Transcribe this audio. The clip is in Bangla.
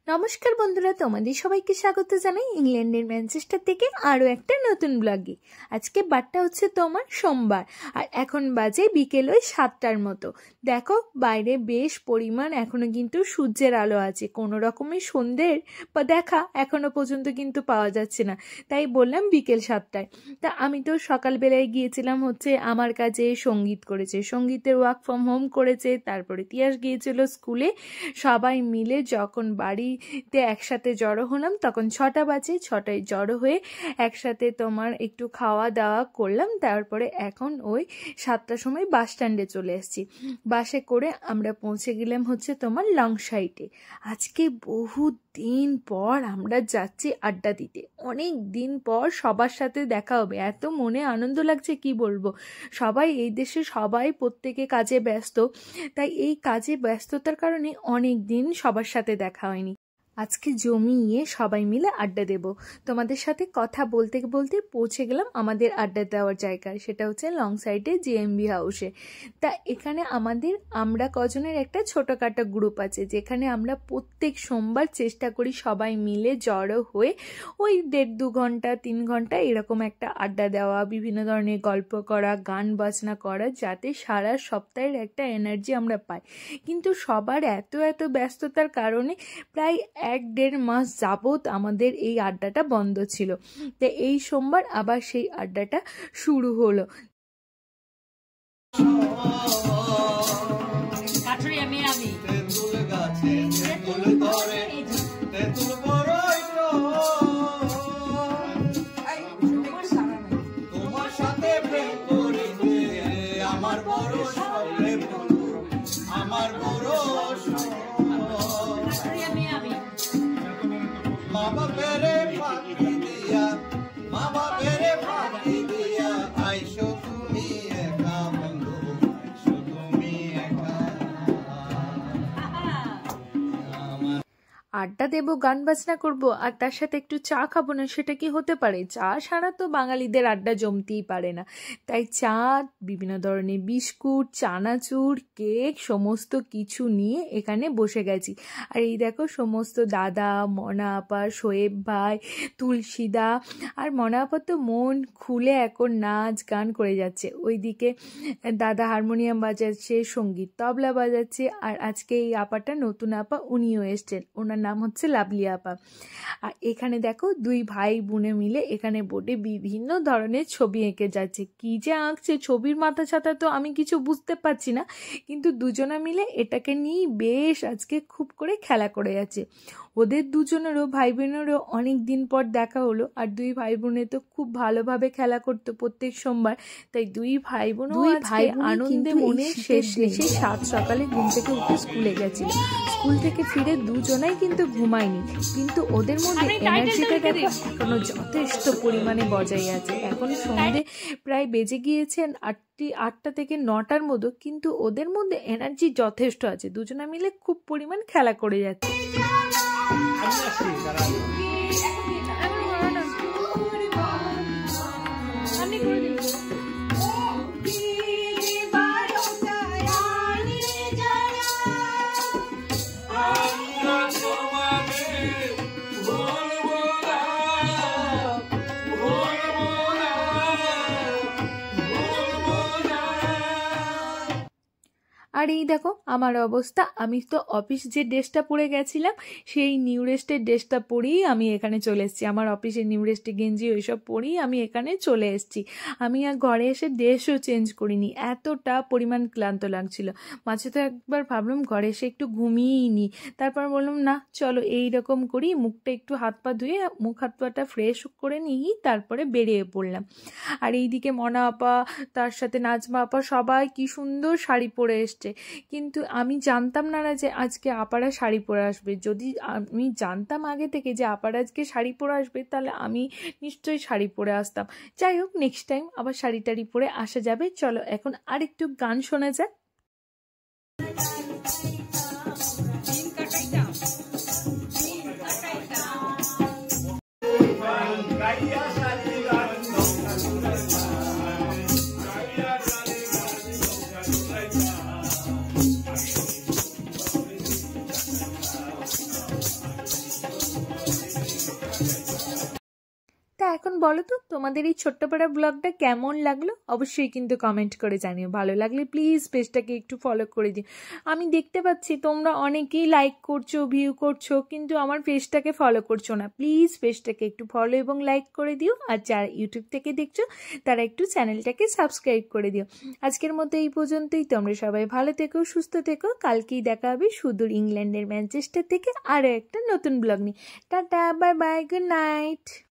নমস্কার বন্ধুরা, তোমাদের সবাইকে স্বাগত জানাই ইংল্যান্ডের ম্যানচেস্টার থেকে আরও একটা নতুন ব্লগে। আজকে বারটা হচ্ছে তোমার সোমবার, আর এখন বাজে বিকেল ওই 7টার মতো। দেখো বাইরে বেশ পরিমাণ এখনও কিন্তু সূর্যের আলো আছে, কোনো রকমের সন্ধ্যের বা দেখা এখনও পর্যন্ত কিন্তু পাওয়া যাচ্ছে না, তাই বললাম বিকেল 7টায়। তা আমি তো সকালবেলায় গিয়েছিলাম হচ্ছে আমার কাজে, সঙ্গীত করেছে, সঙ্গীতের ওয়ার্ক ফ্রম হোম করেছে, তারপরে তিয়াস গিয়েছিল স্কুলে। সবাই মিলে যখন বাড়িতে একসাথে জড়ো হলাম তখন 6টা বাজে। 6টায় জড়ো হয়ে একসাথে তোমার একটু খাওয়া দাওয়া করলাম, তারপরে এখন ওই 7টার সময় বাস স্ট্যান্ডে চলে এসেছি। বাসে করে আমরা পৌঁছে গেলাম হচ্ছে তোমার লং সাইডে। আজকে বহু দিন পর আমরা যাচ্ছি আড্ডা দিতে, অনেক দিন পর সবার সাথে দেখা হবে, এত মনে আনন্দ লাগছে কি বলবো। সবাই এই দেশে সবাই প্রত্যেকে কাজে ব্যস্ত, তাই এই কাজে ব্যস্ততার কারণে অনেক দিন সবার সাথে দেখা হয়নি। আজকে জমিয়ে সবাই মিলে আড্ডা দেব। তোমাদের সাথে কথা বলতে বলতে পৌঁছে গেলাম আমাদের আড্ডা দেওয়ার জায়গায়, সেটা হচ্ছে লং সাইডে জিএমবি হাউসে। তা এখানে আমরা কজনের একটা ছোটোখাটো গ্রুপ আছে, যেখানে আমরা প্রত্যেক সোমবার চেষ্টা করি সবাই মিলে জড়ো হয়ে ওই 1.5-2 ঘন্টা 3 ঘন্টা এরকম একটা আড্ডা দেওয়া, বিভিন্ন ধরনের গল্প করা, গান বাজনা করা, যাতে সারা সপ্তাহের একটা এনার্জি আমরা পাই। কিন্তু সবার এত ব্যস্ততার কারণে প্রায় 1-1.5 মাস যাবৎ আমাদের এই আড্ডাটা বন্ধ ছিল। তো এই সোমবার আবার সেই আড্ডাটা শুরু হলো। আড্ডা দেবো, গান বাজনা করবো, আর তার সাথে একটু চা খাবো না, সেটা কি হতে পারে? চা ছাড়া তো বাঙালিদের আড্ডা জমতেই পারে না। তাই চা, বিভিন্ন ধরনের বিস্কুট, চানাচুর, কেক সমস্ত কিছু নিয়ে এখানে বসে গেছি। আর এই দেখো সমস্ত দাদা, মনা আপা, শোয়েব ভাই, তুলসীদা, আর মনা আপা তো মন খুলে এখন নাচ গান করে যাচ্ছে। ওইদিকে দাদা হারমোনিয়াম বাজাচ্ছে, সঙ্গীত তবলা বাজাচ্ছে, আর আজকে এই আপাটা নতুন আপা, উনিও এসছেন, ওনার নাম হচ্ছে লাভলি আপা। আর এখানে দেখো 2 ভাই বোনে মিলে এখানে বোর্ডে বিভিন্ন ধরনের ছবি এঁকে যাচ্ছে। কি যে আঁকছে, ছবির মাথা ছাতা তো আমি কিছু বুঝতে পারছি না, কিন্তু দুজনা মিলে এটাকে নিয়ে বেশ আজকে খুব করে খেলা করে যাচ্ছে। ওদের দুজনেরও, ভাই বোনেরও অনেক দিন পর দেখা হলো, আর 2 ভাই বোনে তো খুব ভালোভাবে খেলা করতো প্রত্যেক সোমবার। তাই 2 ভাই বোন আনন্দে মনে শেষ নেই। সেই 7 সকালে ঘুম থেকে উঠে স্কুলে গেছিল, স্কুল থেকে ফিরে দুজনাই কিন্তু ঘুমায়নি, কিন্তু ওদের মধ্যে এনার্জিটা দেখো এখনো যথেষ্ট পরিমাণে বজায় আছে। এখন সন্ধ্যে প্রায় বেজে গিয়েছেন 8টা থেকে 9টার মতো, কিন্তু ওদের মধ্যে এনার্জি যথেষ্ট আছে, দুজনা মিলে খুব পরিমাণ খেলা করে যাচ্ছে। আর এই দেখো আমার অবস্থা, আমি তো অফিস যে ড্রেসটা পরে গেছিলাম সেই নিউ রেস্টের ড্রেসটা পরেই আমি এখানে চলে এসেছি। আমার অফিসের নিউ রেস্টে গেঞ্জি ওইসব পরেই আমি এখানে চলে এসেছি। আমি আর ঘরে এসে ড্রেসও চেঞ্জ করিনি, এতটা পরিমাণ ক্লান্ত লাগছিল। মাঝে তো একবার ভাবলাম ঘরে এসে একটু ঘুমিয়েই নিই, তারপর বললাম না চলো এইরকম করি, মুখটা একটু হাত পা ধুয়ে মুখ হাত পাটা ফ্রেশ করে নিই, তারপরে বেরিয়ে পড়লাম। আর এইদিকে মনা আপা, তার সাথে নাজমা আপা সবাই কি সুন্দর শাড়ি পরে এসছে, কিন্তু আমি জানতাম না যে আজকে আপারা শাড়ি পরে আসবে। যদি আমি জানতাম আগে থেকে যে আপারা আজকে শাড়ি পরে আসবে, তাহলে আমি নিশ্চয়ই শাড়ি পরে আসতাম। যাই হোক, নেক্সট টাইম আবার শাড়ি টাড়ি পরে আসা যাবে। চলো এখন আরেকটু গান শোনা যাক। বলো তো তোমাদের এই ছোট্টপাড়া ব্লগটা কেমন লাগলো? অবশ্যই কিন্তু কমেন্ট করে জানিও। ভালো লাগলে প্লিজ পেজটাকে একটু ফলো করে দিও। আমি দেখতে পাচ্ছি তোমরা অনেকেই লাইক করছো, ভিউ করছো, কিন্তু আমার পেজটাকে ফলো করছো না। প্লিজ পেজটাকে একটু ফলো এবং লাইক করে দিও। আর যারা ইউটিউব থেকে দেখছো তারা একটু চ্যানেলটাকে সাবস্ক্রাইব করে দিও। আজকের মতো এই পর্যন্তই। তোমরা সবাই ভালো থেকো, সুস্থ থেকো। কালকেই দেখা হবে সুদূর ইংল্যান্ডের ম্যানচেস্টার থেকে আরও একটা নতুন ব্লগ নিয়ে। Tata, bye bye, good night.